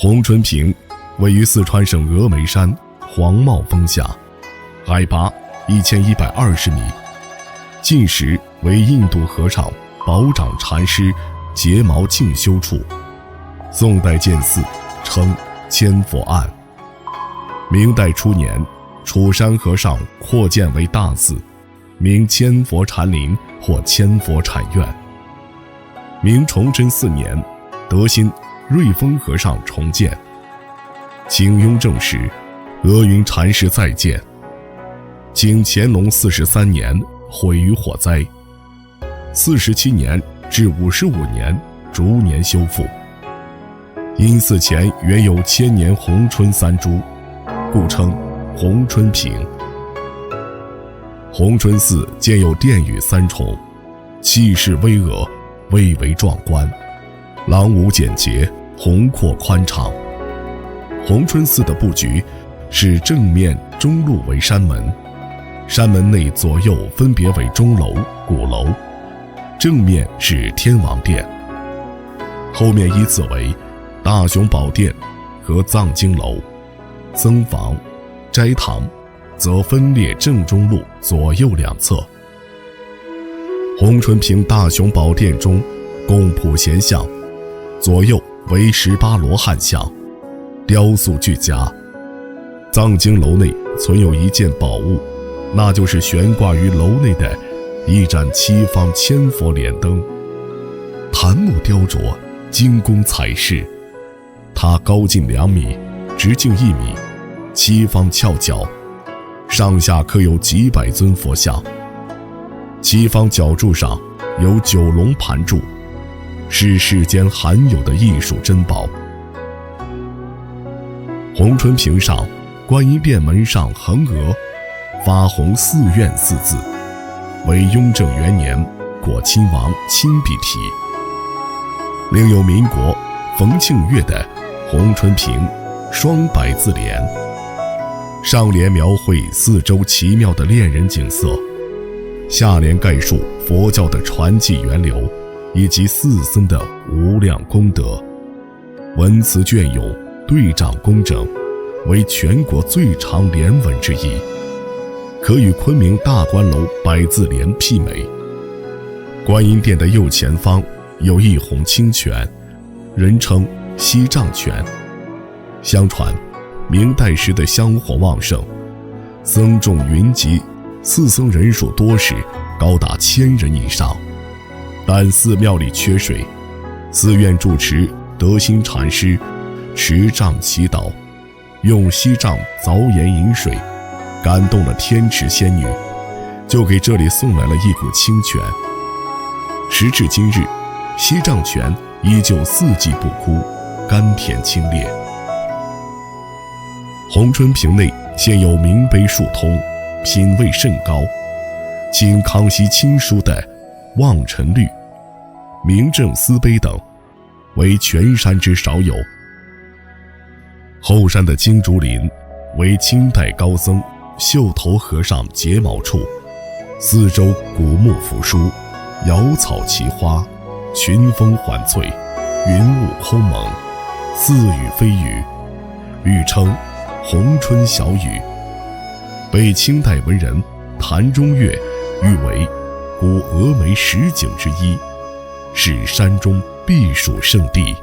红春坪位于四川省峨眉山黄帽峰下，海拔1120米，晋时为印度和尚宝掌禅师睫毛静修处，宋代建寺，称千佛庵。明代初年，楚山和尚扩建为大寺，名千佛禅林或千佛禅院。明崇祯4年，德兴瑞丰和尚重建。清雍正时，俄云禅师再建。经乾隆43年毁于火灾，47年至55年逐年修复。因寺前原有千年红春3株，故称红春坪。红春寺建有殿宇3重，气势巍峨，蔚为壮观，廊屋简洁，宏阔宽敞。红春寺的布局是正面中路为山门，山门内左右分别为钟楼、鼓楼，正面是天王殿，后面依次为大雄宝殿和藏经楼，僧房、斋堂则分列正中路左右两侧。红春坪大雄宝殿中供普贤像，左右为18罗汉像，雕塑俱佳。藏经楼内存有一件宝物，那就是悬挂于楼内的一盏7方千佛莲灯，檀木雕琢，精工彩饰。它高近2米，直径1米，7方翘角，上下刻有几百尊佛像。7方角柱上有9龙盘柱，是世间罕有的艺术珍宝。红春坪上观音殿门上横额发红寺院4字，为雍正元年果亲王亲笔题。另有民国冯庆岳的红春坪双百字联，上联描绘四周奇妙的恋人景色，下联概述佛教的传记源流以及四僧的无量功德，文辞隽永，对仗工整，为全国最长联文之一，可与昆明大观楼百字联媲美。观音殿的右前方有一泓清泉，人称西藏泉。相传明代时的香火旺盛，僧众云集，寺僧人数多时高达1000人以上。但寺庙里缺水，寺院住持德兴禅师持杖祈祷，用锡杖凿岩引水，感动了天池仙女，就给这里送来了一股清泉。时至今日，锡杖泉依旧4季不枯，甘甜清冽。红春坪内现有明碑数通，品位甚高，经康熙亲书的望尘律、明正思碑等，为全山之少有。后山的金竹林为清代高僧秀头和尚睫毛处，四周古木扶疏，瑶草奇花，群峰环翠，云雾空蒙，似雨非雨，欲称红春小雨，被清代文人谭中岳誉为古峨眉10景之一，是山中避暑胜地。